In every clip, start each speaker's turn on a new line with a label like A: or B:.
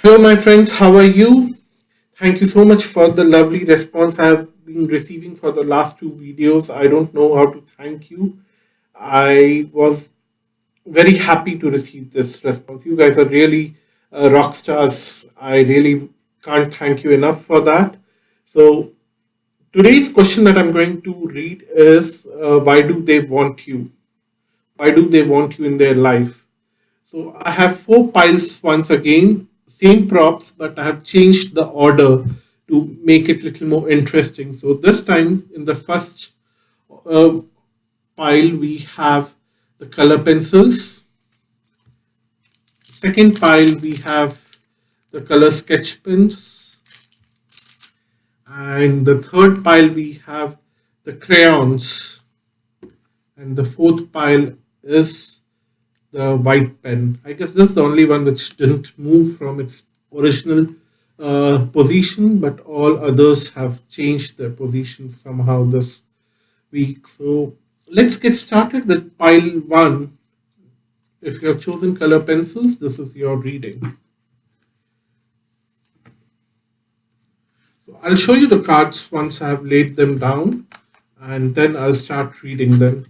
A: Hello, my friends. How are you? Thank you so much for the lovely response I have been receiving for the last two videos. I don't know how to thank you. I was very happy to receive this response. You guys are really rock stars. I really can't thank you enough for that. So, today's question that I'm going to read is why do they want you? Why do they want you in their life? So I have four piles once again, same props, but I have changed the order to make it a little more interesting. So this time in the first uh, pile we have the color pencils. Second pile we have the color sketch pens. And the third pile we have the crayons. And the fourth pile is the white pen. I guess this is the only one which didn't move from its original position, but all others have changed their position somehow this week. So let's get started with pile one. If you have chosen color pencils, this is your reading. So I'll show you the cards once I have laid them down, and then I'll start reading them.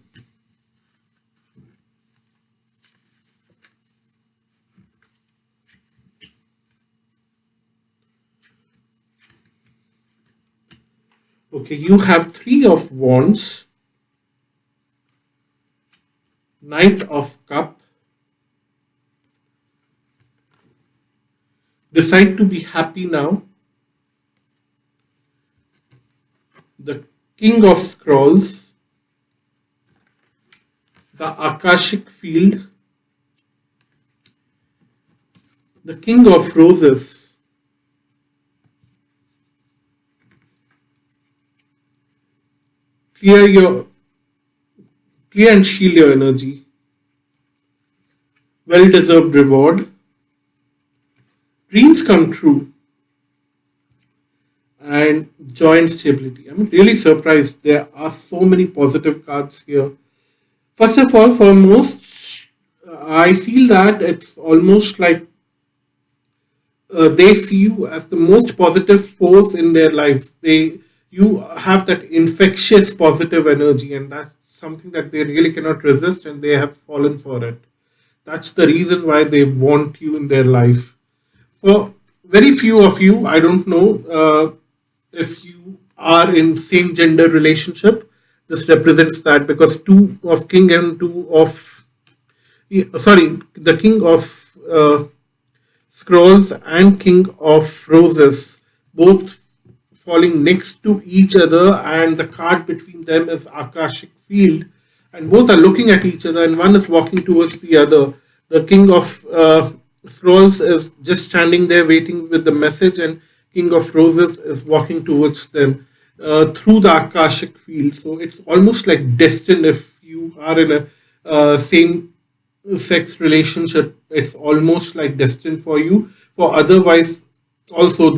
A: Okay, you have Three of Wands, Knight of Cup, Decide to be happy now, the King of Scrolls, the Akashic Field, the King of Roses, clear your clear and shield your energy, well deserved reward, dreams come true, and joy and stability. I'm really surprised there are so many positive cards here. First of all, for most, I feel that it's almost like they see you as the most positive force in their life. You have that infectious positive energy, and that's something that they really cannot resist, and they have fallen for it. That's the reason why they want you in their life. For very few of you, I don't know if you are in same gender relationship. This represents that because two of king and two of sorry, the king of scrolls and king of roses, both falling next to each other, and the card between them is Akashic Field, and both are looking at each other, and one is walking towards the other. The king of scrolls is just standing there waiting with the message, and king of roses is walking towards them through the Akashic Field. So it's almost like destined. If you are in a same sex relationship, it's almost like destined for you. For otherwise, also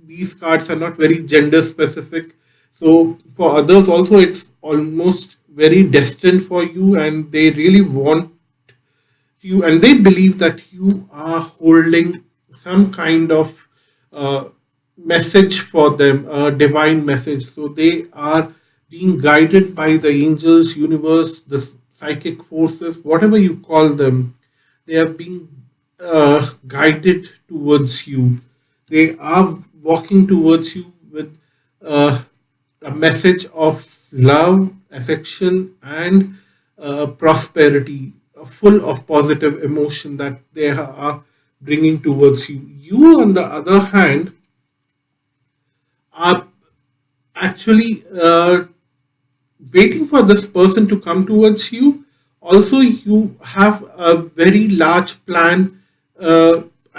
A: these cards are not very gender specific. So for others also, it's almost very destined for you, and they really want you, and they believe that you are holding some kind of message for them, a divine message. So they are being guided by the angels, universe, the psychic forces, whatever you call them. They are being guided towards you. They are walking towards you with a message of love, affection, and prosperity, full of positive emotion that they are bringing towards you. You, on the other hand, are actually waiting for this person to come towards you. Also, you have a very large plan.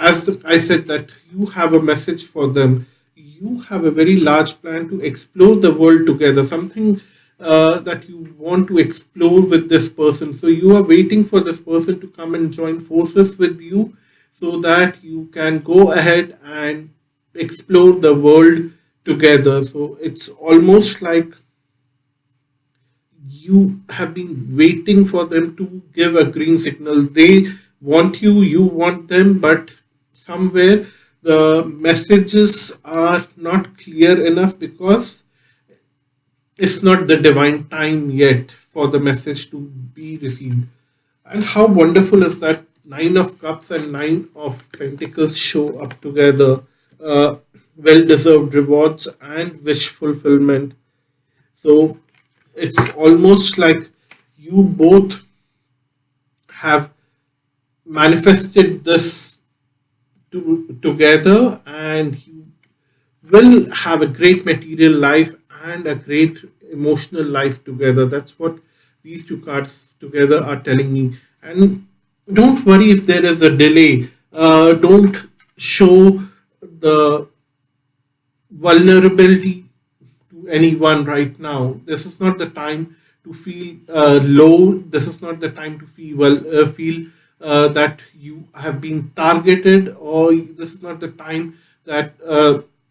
A: I said, that you have a message for them. You have a very large plan to explore the world together, something that you want to explore with this person. So you are waiting for this person to come and join forces with you so that you can go ahead and explore the world together. So it's almost like you have been waiting for them to give a green signal. They want you, you want them, but somewhere The messages are not clear enough because it's not the divine time yet for the message to be received. And how wonderful is that Nine of Cups and Nine of Pentacles show up together. Uh, well deserved rewards and wish fulfillment. So it's almost like you both have manifested this together, and you will have a great material life and a great emotional life together. That's what these two cards together are telling me. And don't worry if there is a delay. Don't show the vulnerability to anyone right now. This is not the time to feel low. This is not the time to feel that you have been targeted, or this is not the time that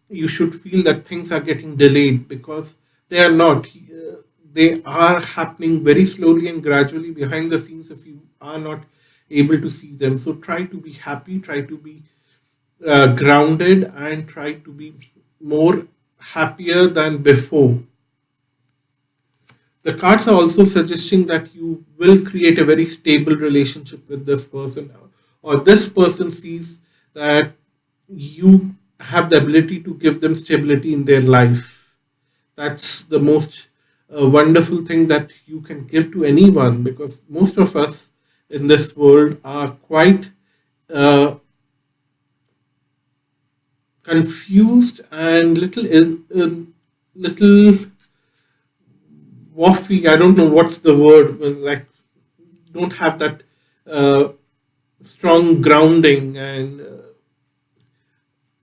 A: you should feel that things are getting delayed, because they are not. They are happening very slowly and gradually behind the scenes if you are not able to see them. So try to be happy, try to be grounded, and try to be more happier than before. The cards are also suggesting that you will create a very stable relationship with this person, or this person sees that you have the ability to give them stability in their life. That's the most wonderful thing that you can give to anyone, because most of us in this world are quite uh, confused and little waffy. I don't know what's the word. Like, don't have that uh, strong grounding,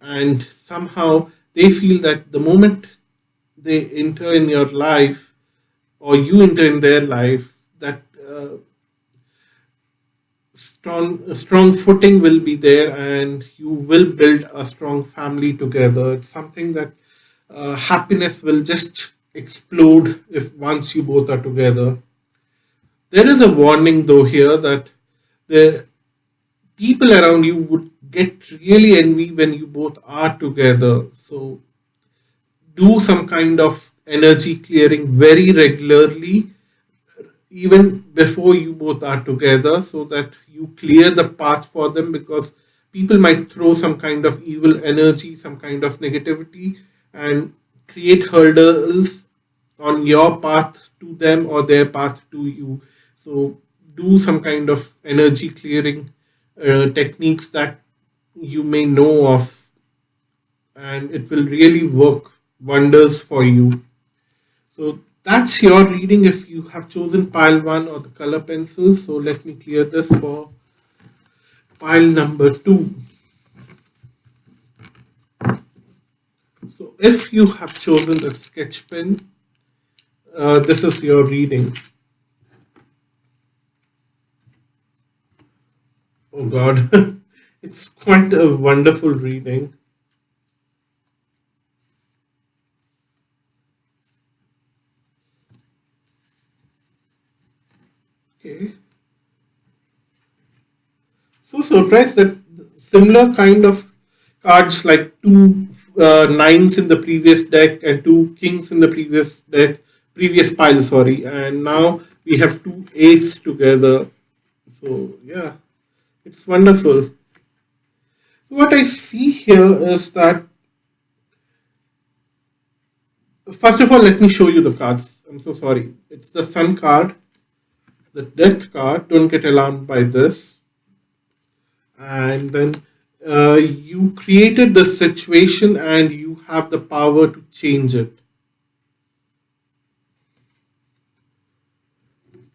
A: and somehow they feel that the moment they enter in your life, or you enter in their life, that strong footing will be there, and you will build a strong family together. It's something that happiness will just explode if once you both are together. There is a warning though here that the people around you would get really envy when you both are together. So do some kind of energy clearing very regularly, even before you both are together, so that you clear the path for them, because people might throw some kind of evil energy, some kind of negativity, and create hurdles on your path to them or their path to you. So do some kind of energy clearing techniques that you may know of, and it will really work wonders for you. So that's your reading if you have chosen pile one or the color pencils. So let me clear this for pile number two. So if you have chosen the sketch pen, this is your reading. Oh God, it's quite a wonderful reading. Okay. So surprised that similar kind of cards, like two nines in the previous deck and two kings in the previous pile, sorry, and now we have two eights together. So yeah, it's wonderful. What I see here is that, first of all, let me show you the cards. I'm so sorry. It's the Sun card, the Death card. Don't get alarmed by this. And then you created the situation and you have the power to change it.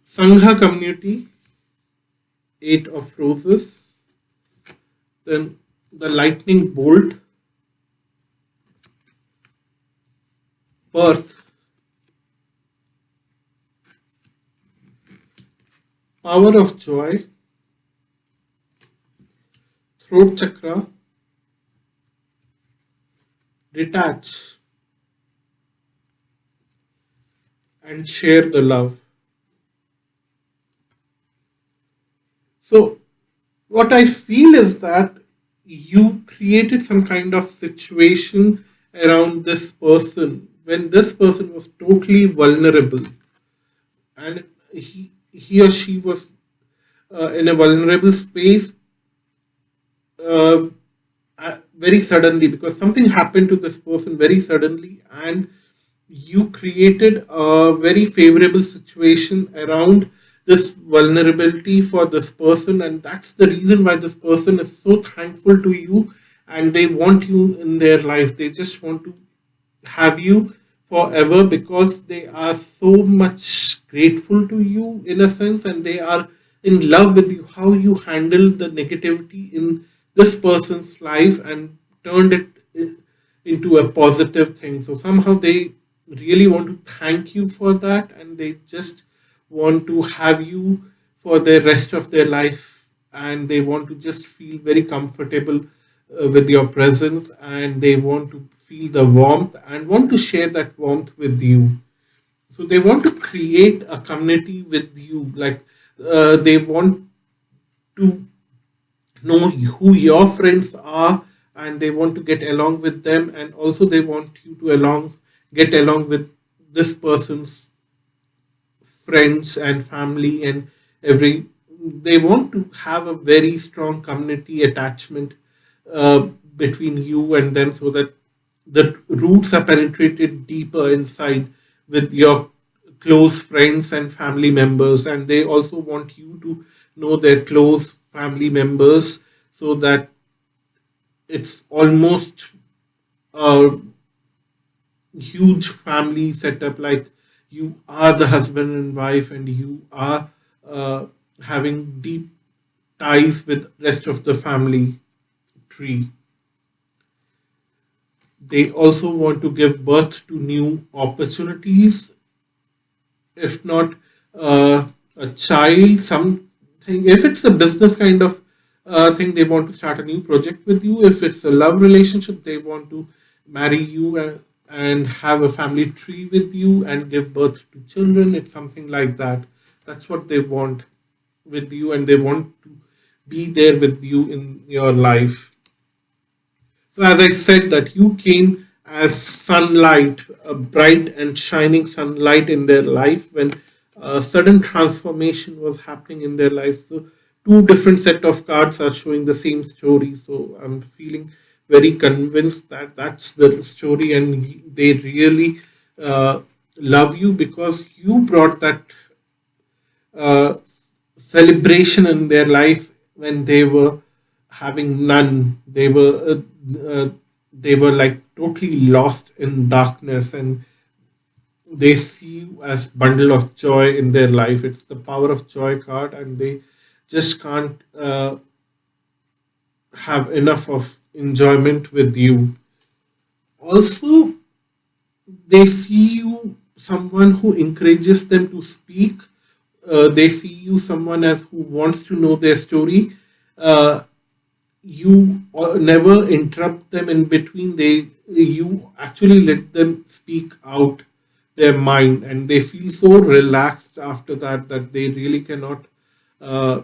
A: Sangha community, Eight of Roses. Then the lightning bolt, birth, power of joy, throat chakra, detach, and share the love. So what I feel is that you created some kind of situation around this person when this person was totally vulnerable, and he or she was in a vulnerable space, uh, very suddenly, because something happened to this person very suddenly, and you created a very favorable situation around this vulnerability for this person, and that's the reason why this person is so thankful to you, and they want you in their life. They just want to have you forever because they are so much grateful to you in a sense, and they are in love with you, how you handle the negativity in this person's life and turned it into a positive thing. So somehow they really want to thank you for that, and they just want to have you for the rest of their life, and they want to just feel very comfortable with your presence, and they want to feel the warmth and want to share that warmth with you. So they want to create a community with you, like they want to know who your friends are, and they want to get along with them, and also they want you to get along with this person's friends and family, and every they want to have a very strong community attachment uh, between you and them, so that the roots are penetrated deeper inside with your close friends and family members, and they also want you to know their close family members, so that it's almost a huge family setup, like you are the husband and wife, and you are uh, having deep ties with rest of the family tree. They also want to give birth to new opportunities, if not a child, something. If it's a business kind of thing, they want to start a new project with you. If it's a love relationship, they want to marry you and have a family tree with you and give birth to children. It's something like that. That's what they want with you, and they want to be there with you in your life. So, as I said, that you came as sunlight, a bright and shining sunlight in their life when a sudden transformation was happening in their life. So, two different set of cards are showing the same story. So, I'm feeling very convinced that that's the story, and they really uh, love you because you brought that uh, celebration in their life when they were having none. They were like totally lost in darkness, and they see you as bundle of joy in their life. It's the power of joy card, and they just can't have enough of enjoyment with you. Also, they see you someone who encourages them to speak. They see you someone as who wants to know their story. Uh, you never interrupt them in between. You actually let them speak out their mind, and they feel so relaxed after that that they really cannot uh,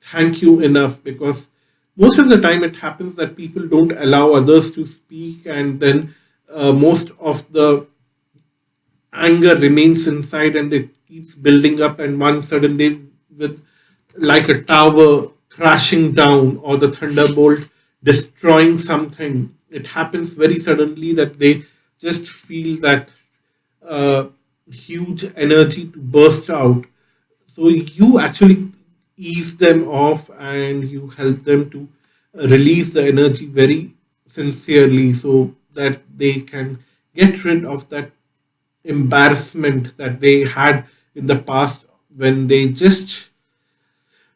A: thank you enough, because most of the time it happens that people don't allow others to speak, and then most of the anger remains inside, and it keeps building up, and one sudden day, with like a tower crashing down or the thunderbolt destroying something, it happens very suddenly that they just feel that uh, huge energy to burst out. So you actually ease them off, and you help them to release the energy very sincerely, so that they can get rid of that embarrassment that they had in the past, when they just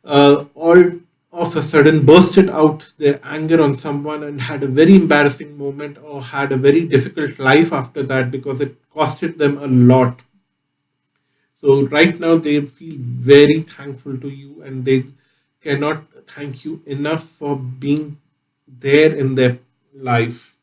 A: all of a sudden bursted out their anger on someone and had a very embarrassing moment, or had a very difficult life after that because it costed them a lot. So right now they feel very thankful to you, and they cannot thank you enough for being there in their life.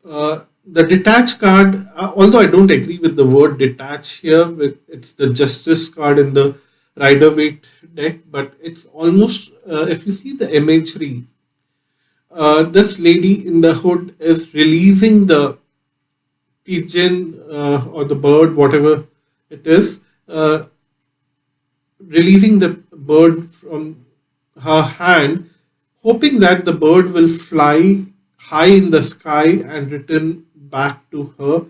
A: The detach card, although I don't agree with the word detach here, it's the justice card in the Rider Waite deck, but it's almost, if you see the imagery, this lady in the hood is releasing the pigeon or the bird, whatever it is, uh, releasing the bird from her hand, hoping that the bird will fly high in the sky and return back to her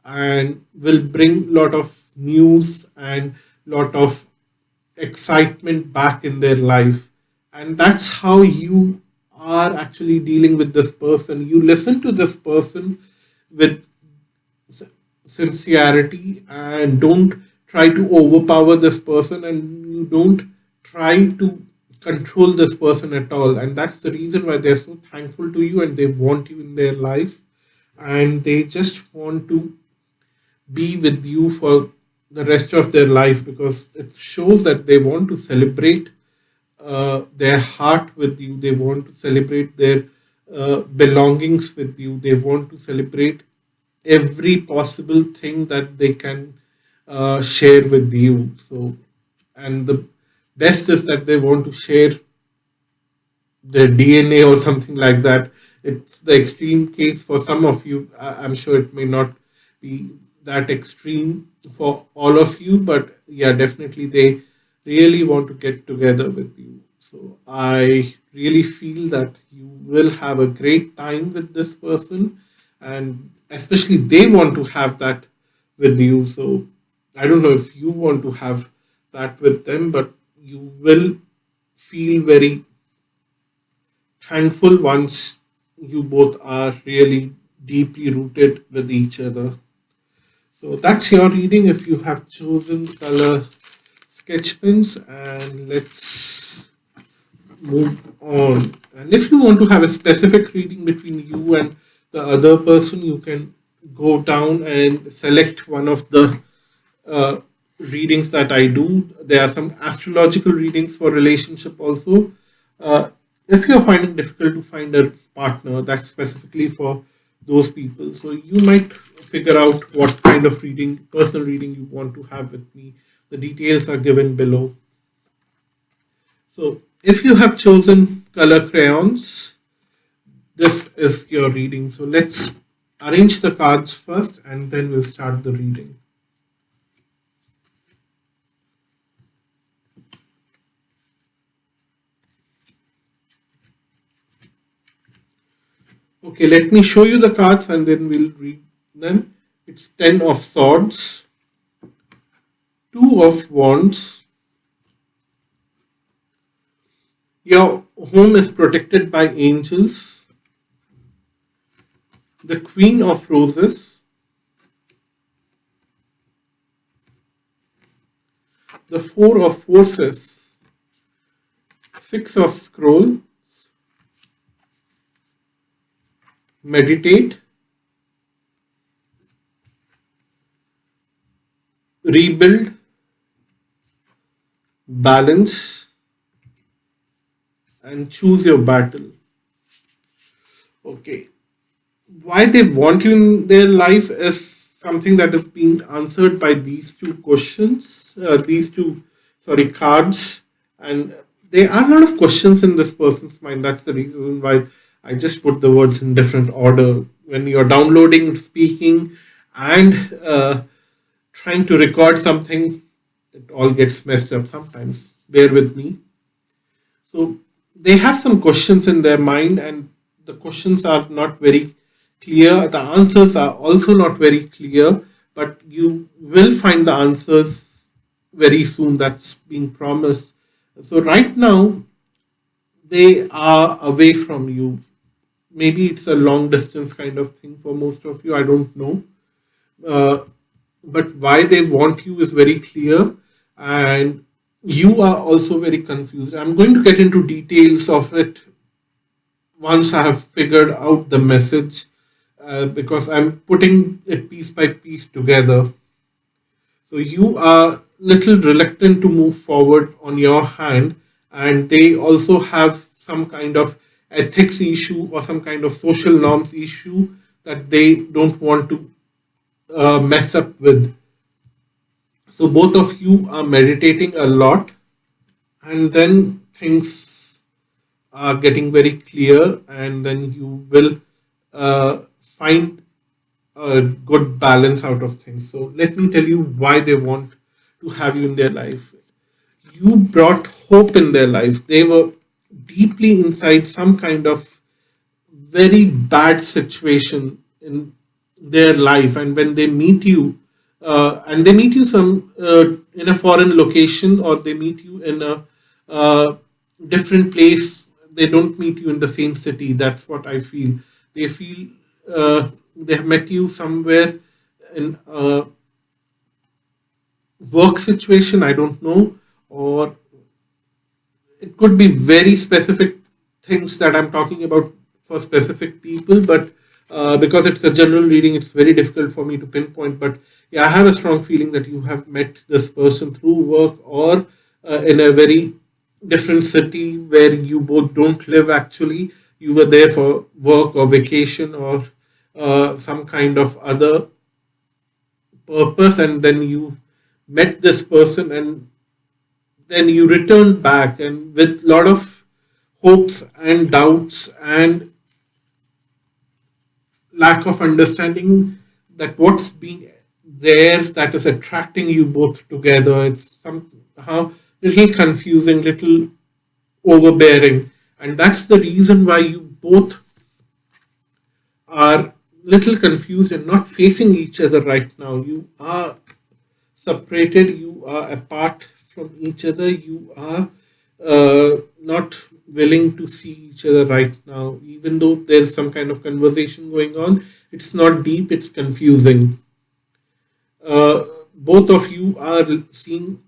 A: and will bring lot of news and lot of excitement back in their life. And that's how you are actually dealing with this person. You listen to this person with sincerity and don't try to overpower this person, and you don't try to control this person at all. And that's the reason why they're so thankful to you and they want you in their life, and they just want to be with you for the rest of their life, because it shows that they want to celebrate their heart with you. They want to celebrate their belongings with you. They want to celebrate every possible thing that they can share with you. So, and the best is that they want to share their DNA or something like that. It's the extreme case for some of you. I'm sure it may not be that extreme for all of you, but yeah, definitely they really want to get together with you. So I really feel that you will have a great time with this person, and especially they want to have that with you. So I don't know if you want to have that with them, but you will feel very thankful once you both are really deeply rooted with each other. So that's your reading if you have chosen color sketch pens, and let's move on. And if you want to have a specific reading between you and the other person, you can go down and select one of the uh, readings that I do. There are some astrological readings for relationship also. Uh, if you're finding difficult to find a partner, that's specifically for those people. So you might figure out what kind of reading, personal reading you want to have with me. The details are given below. So if you have chosen color crayons, this is your reading. So let's arrange the cards first and then we'll start the reading. Okay, let me show you the cards and then we'll read them. It's 10 of swords, 2 of wands. Your home is protected by angels. The Queen of Roses, the 4 of Forces, 6 of Scroll, meditate, rebuild, balance, and choose your battle. Okay, why they want you in their life is something that is being answered by these two questions, cards, and there are a lot of questions in this person's mind. That's the reason why I just put the words in different order. When you're downloading, speaking, and trying to record something, it all gets messed up sometimes. Bear with me. So they have some questions in their mind, and the questions are not very clear. The answers are also not very clear, but you will find the answers very soon. That's being promised. So right now, they are away from you. Maybe it's a long distance kind of thing for most of you. I don't know. Uh, but why they want you is very clear, and you are also very confused. I'm going to get into details of it once I have figured out the message, because I'm putting it piece by piece together. So you are little reluctant to move forward on your hand, and they also have some kind of ethics issue or some kind of social norms issue that they don't want to mess up with. So both of you are meditating a lot, and then things are getting very clear, and then you will find a good balance out of things. So let me tell you why they want to have you in their life. You brought hope in their life. They were deeply inside some kind of very bad situation in their life, and when they meet you, and they meet you some in a foreign location, or they meet you in a different place, they don't meet you in the same city. That's what I feel. They feel they have met you somewhere in a work situation, I don't know, or it could be very specific things that I'm talking about for specific people, but because it's a general reading, it's very difficult for me to pinpoint. But yeah, I have a strong feeling that you have met this person through work, or in a very different city where you both don't live actually. You were there for work or vacation, or some kind of other purpose, and then you met this person, and then you returned back, and with a lot of hopes and doubts and lack of understanding that what's being there that is attracting you both together. It's somehow little confusing, little overbearing, and that's the reason why you both are little confused and not facing each other right now. You are separated, you are apart from each other, you are not willing to see each other right now, even though there's some kind of conversation going on. It's not deep, it's confusing. Both of you are seeing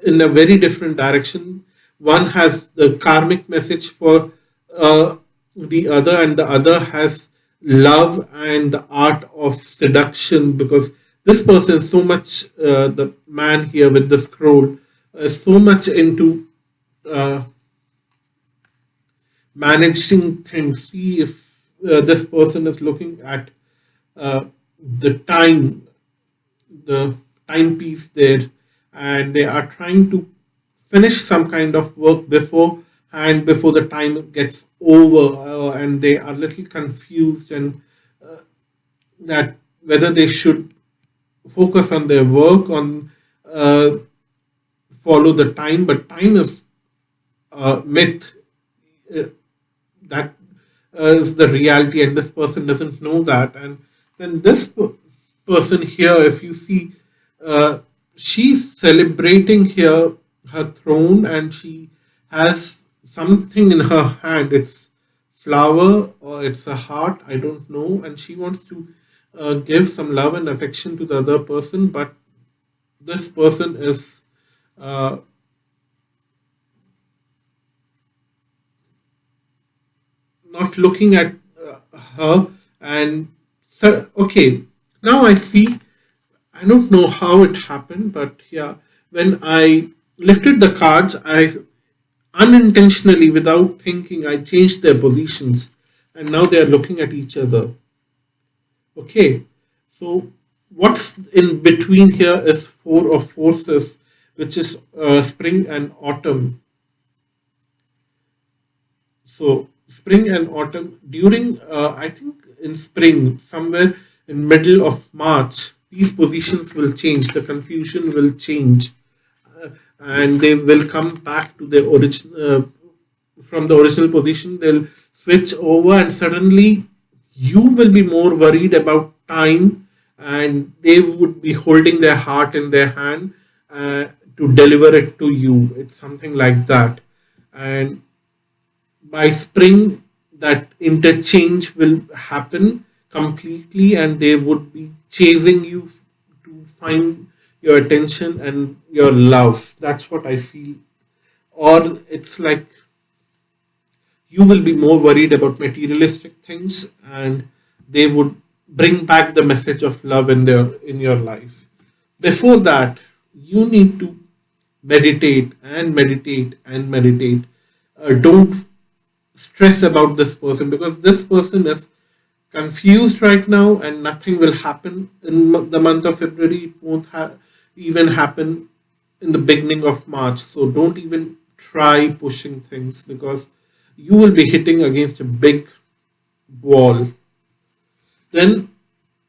A: in a very different direction. One has the karmic message for the other, and the other has love and the art of seduction, because this person is so much, the man here with the scroll, is so much into uh, managing things. See if this person is looking at uh, the time, the timepiece there, and they are trying to finish some kind of work before, and before the time gets over, and they are little confused, and that whether they should focus on their work, on uh, follow the time. But time is a myth. uh, that is the reality, and this person doesn't know that. And then this person here, if you see, uh, she's celebrating here her throne, and she has something in her hand. It's flower or it's a heart, I don't know, and she wants to give some love and affection to the other person, but this person is uh, not looking at her. And so, okay, now I see. I don't know how it happened, but yeah, when I lifted the cards, I unintentionally, without thinking, I changed their positions, and now they are looking at each other. Okay, so what's in between here is four of forces, which is spring and autumn. So spring and autumn, during I think in spring, somewhere in middle of March, these positions will change. The confusion will change, and they will come back to their origin, from the original position. They'll switch over, and suddenly you will be more worried about time, and they would be holding their heart in their hand to deliver it to you. It's something like that. And by spring, that interchange will happen completely, and they would be chasing you to find your attention and your love. That's what I feel. Or it's like you will be more worried about materialistic things, and they would bring back the message of love in your life. Before that, you need to meditate and meditate and meditate. Don't stress about this person, because this person is confused right now, and nothing will happen in the month of February. It won't even happen in the beginning of March. So don't even try pushing things, because you will be hitting against a big wall. Then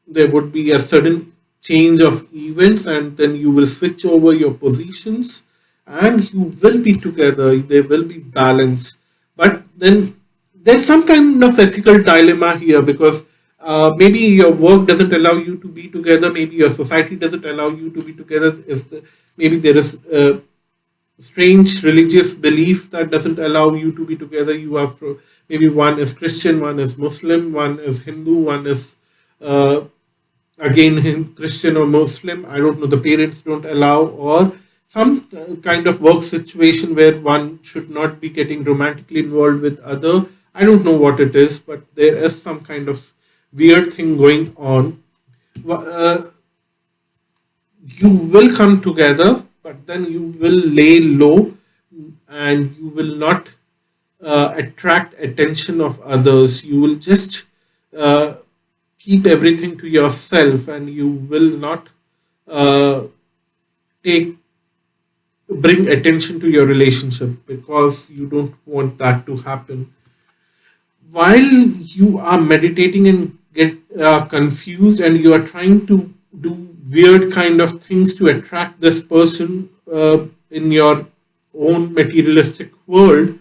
A: there would be a sudden change of events, and then you will switch over your positions and you will be together, there will be balance. But then there's some kind of ethical dilemma here, because maybe your work doesn't allow you to be together, maybe your society doesn't allow you to be together. Maybe there is strange religious belief that doesn't allow you to be together. You have maybe one is Christian, one is Muslim, one is Hindu, one is uh, again Christian or Muslim. I don't know. The parents don't allow, or some kind of work situation where one should not be getting romantically involved with other. I don't know what it is, but there is some kind of weird thing going on. Uh, you will come together, but then you will lay low, and you will not attract attention of others. You will just uh, keep everything to yourself, and you will not uh, take bring attention to your relationship, because you don't want that to happen. While you are meditating and get confused, and you are trying to do weird kind of things to attract this person in your own materialistic world,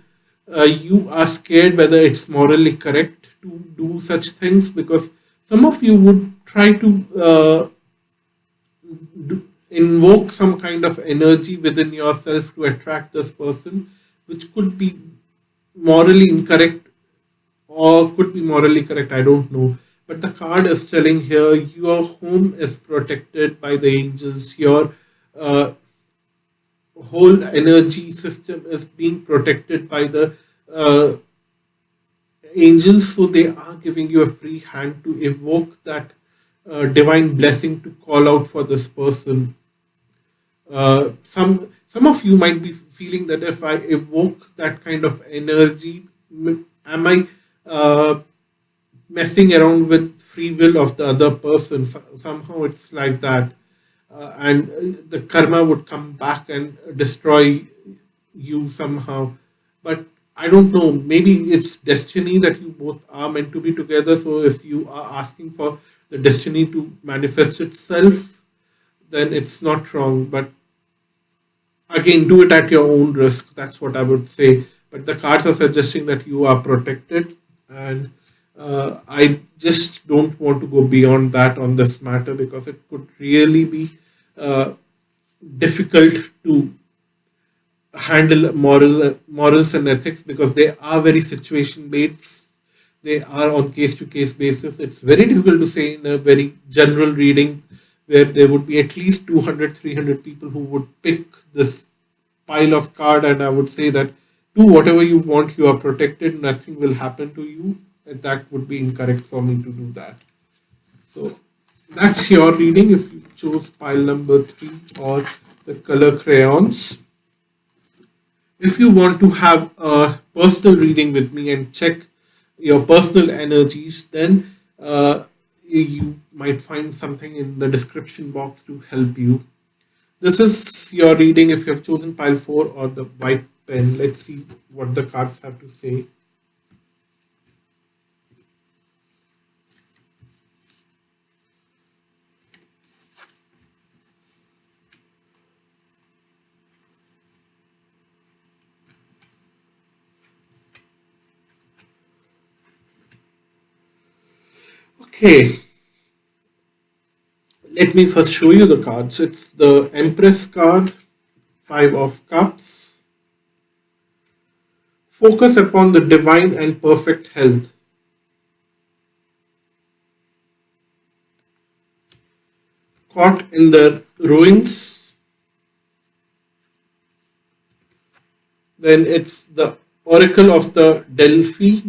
A: you are scared whether it's morally correct to do such things, because some of you would try to invoke some kind of energy within yourself to attract this person, which could be morally incorrect or could be morally correct. I don't know. But the card is telling here your home is protected by the angels. Your uh, whole energy system is being protected by the uh, angels. So they are giving you a free hand to evoke that divine blessing to call out for this person. Some of you might be feeling that if I evoke that kind of energy, am I messing around with free will of the other person? Somehow it's like that, and the karma would come back and destroy you somehow. But I don't know. Maybe it's destiny that you both are meant to be together. So if you are asking for the destiny to manifest itself, then it's not wrong. But again, do it at your own risk. That's what I would say. But the cards are suggesting that you are protected, and I just don't want to go beyond that on this matter, because it could really be uh, difficult to handle morals and ethics, because they are very situation based. They are on case to case basis. It's very difficult to say in a very general reading where there would be at least 200, 300 people who would pick this pile of card, and I would say that do whatever you want. You are protected. Nothing will happen to you. And that would be incorrect for me to do that. So that's your reading if you chose pile number 3 or the color crayons. If you want to have a personal reading with me and check your personal energies, then you might find something in the description box to help you. This is your reading if you have chosen pile 4 or the white pen. Let's see what the cards have to say. Okay, let me first show you the cards. It's the Empress card, 5 of Cups. Focus upon the divine and perfect health. Caught in the ruins. Then it's the Oracle of the Delphi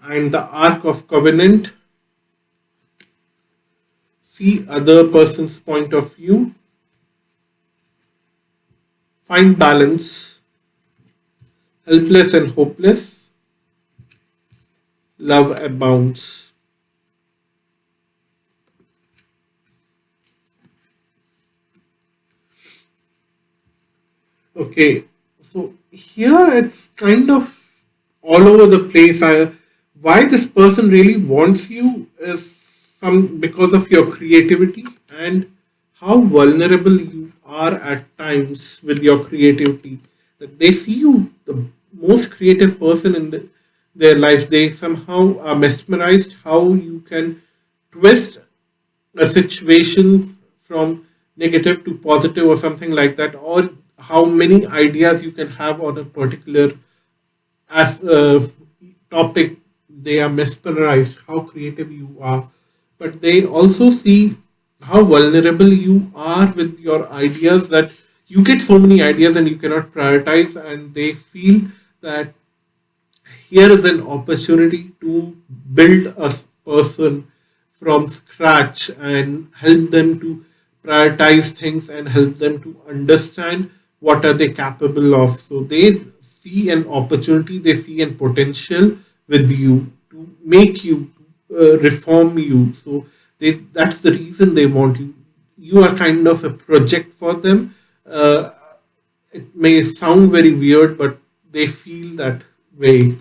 A: and the Ark of Covenant. See other person's point of view. Find balance. Helpless and hopeless. Love abounds. Okay, so here it's kind of all over the place. Why this person really wants you is some because of your creativity and how vulnerable you are at times with your creativity. That they see you the most creative person in their life. They somehow are mesmerized how you can twist a situation from negative to positive or something like that, or how many ideas you can have on a particular as topic. They are mesmerized how creative you are, but they also see how vulnerable you are with your ideas, that you get so many ideas and you cannot prioritize, and they feel that here is an opportunity to build a person from scratch and help them to prioritize things and help them to understand what are they capable of. So they see an opportunity, they see an potential with you to make you, reform you. So that's the reason they want you. You are kind of a project for them. uh, it may sound very weird, but they feel that way.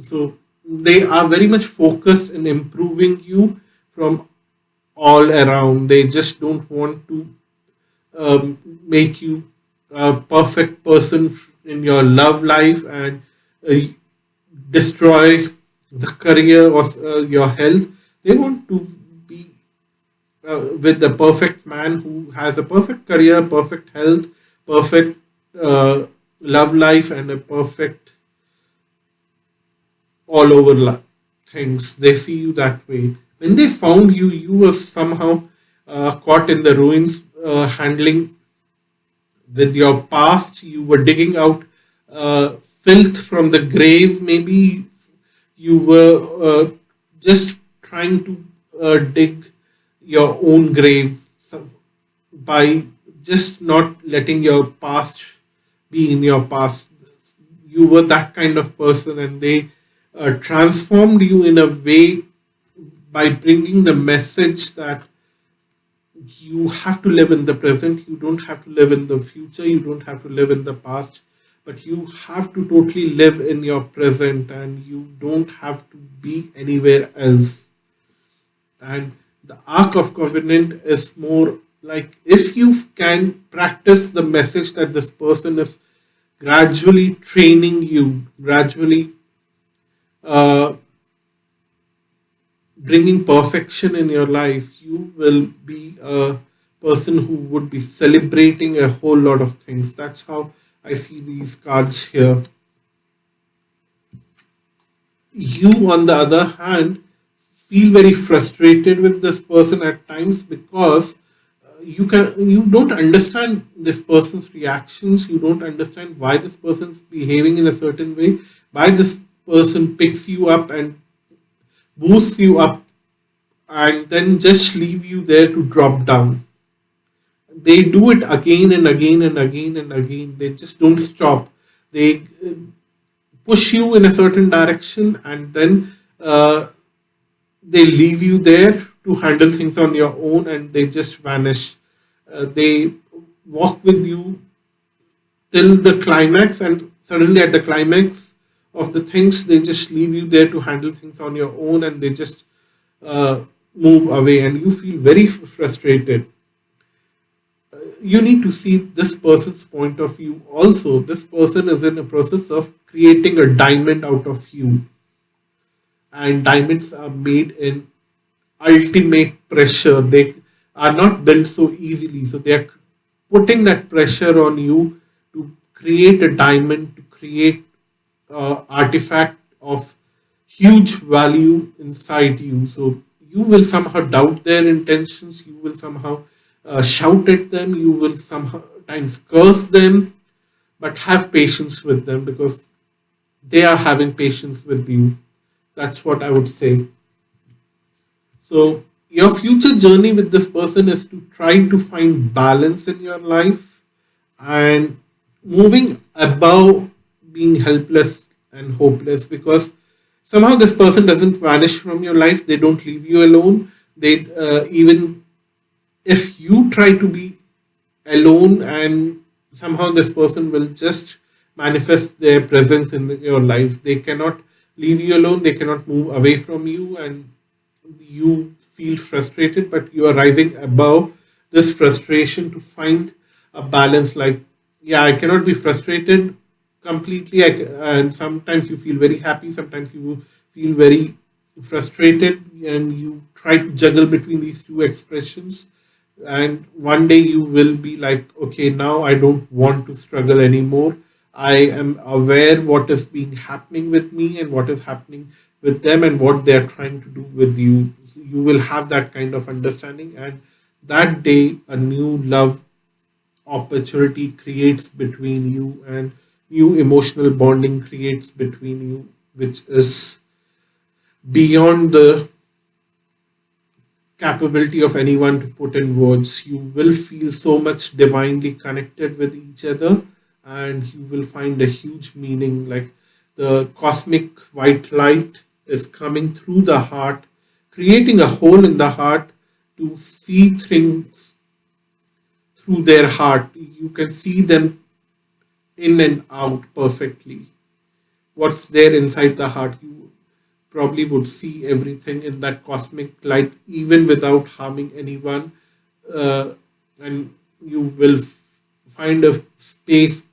A: So they are very much focused in improving you from all around. They just don't want to make you a perfect person in your love life and uh, destroy the career or your health. They want to be with the perfect man who has a perfect career, perfect health, perfect love life, and a perfect all over things. They see you that way. When they found you, you were somehow caught in the ruins, handling with your past. You were digging out filth from the grave. Maybe you were just trying to dig your own grave by just not letting your past be in your past. You were that kind of person, and they transformed you in a way by bringing the message that you have to live in the present, you don't have to live in the future, you don't have to live in the past, but you have to totally live in your present, and you don't have to be anywhere else. And the Ark of Covenant is more like, if you can practice the message that this person is gradually training you, gradually uh, bringing perfection in your life, you will be a person who would be celebrating a whole lot of things. That's how I see these cards here. You, on the other hand, feel very frustrated with this person at times because you don't understand this person's reactions. You don't understand why this person's behaving in a certain way, why this person picks you up and boosts you up and then just leave you there to drop down. They do it again and again and again and again. They just don't stop. They push you in a certain direction, and then they leave you there to handle things on your own, and they just vanish. They walk with you till the climax, and suddenly at the climax of the things, they just leave you there to handle things on your own, and they just uh, move away, and you feel very frustrated. You need to see this person's point of view also. This person is in a process of creating a diamond out of you, and diamonds are made in ultimate pressure. They are not built so easily, so they are putting that pressure on you to create a diamond, to create artifact of huge value inside you. So you will somehow doubt their intentions. You will somehow shout at them. You will sometimes curse them, but have patience with them because they are having patience with you. That's what I would say. So your future journey with this person is to try to find balance in your life and moving above being helpless and hopeless, because somehow this person doesn't vanish from your life. They don't leave you alone. They even if you try to be alone and somehow this person will just manifest their presence in your life. They cannot leave you alone, they cannot move away from you, and you feel frustrated, but you are rising above this frustration to find a balance. Like, yeah, I cannot be frustrated completely. And sometimes you feel very happy, sometimes you feel very frustrated, and you try to juggle between these two expressions. And one day you will be like, okay, now I don't want to struggle anymore. I am aware what is being happening with me and what is happening with them and what they are trying to do with you. So you will have that kind of understanding, and that day a new love opportunity creates between you, and new emotional bonding creates between you, which is beyond the capability of anyone to put in words. You will feel so much divinely connected with each other, and you will find a huge meaning. Like the cosmic white light is coming through the heart, creating a hole in the heart to see things through their heart. You can see them in and out perfectly. What's there inside the heart? You probably would see everything in that cosmic light, even without harming anyone. Uh, and you will find a space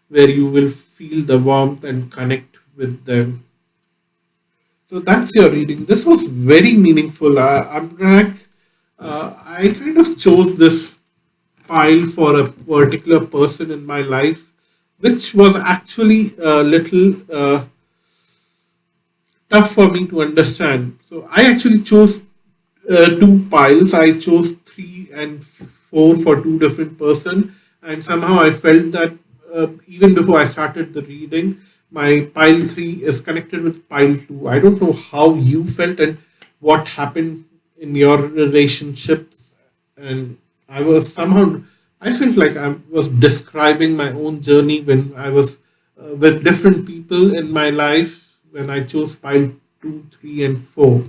A: where you will feel the warmth and connect with them. So that's your reading. This was very meaningful. I kind of chose this pile for a particular person in my life, which was actually a little tough for me to understand. So I actually chose two piles. I chose 3 and 4 for two different person, and somehow I felt that even before I started the reading, my pile 3 is connected with pile 2. I don't know how you felt and what happened in your relationships, and I was somehow I felt like I was describing my own journey when I was with different people in my life when I chose pile 2, 3, and 4.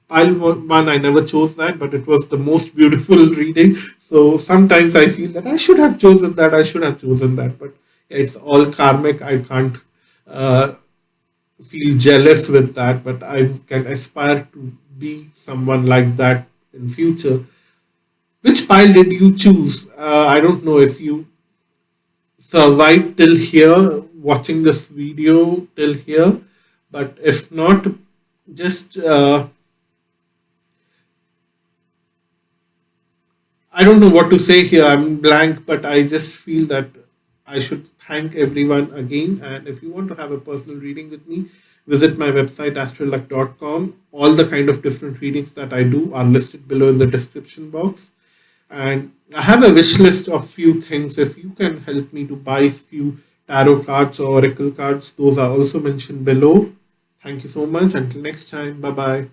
A: Pile 1, I never chose that, but it was the most beautiful reading. So sometimes I feel that I should have chosen that, I should have chosen that, but it's all karmic. I can't uh, feel jealous with that, but I can aspire to be someone like that in future. Which pile did you choose? I don't know if you survived till here, watching this video till here, but if not, just I don't know what to say here. I'm blank, but I just feel that I should thank everyone again. And if you want to have a personal reading with me, visit my website astroluck.com. All the kind of different readings that I do are listed below in the description box. And I have a wish list of few things. If you can help me to buy few tarot cards or oracle cards, those are also mentioned below. Thank you so much. Until next time, bye bye.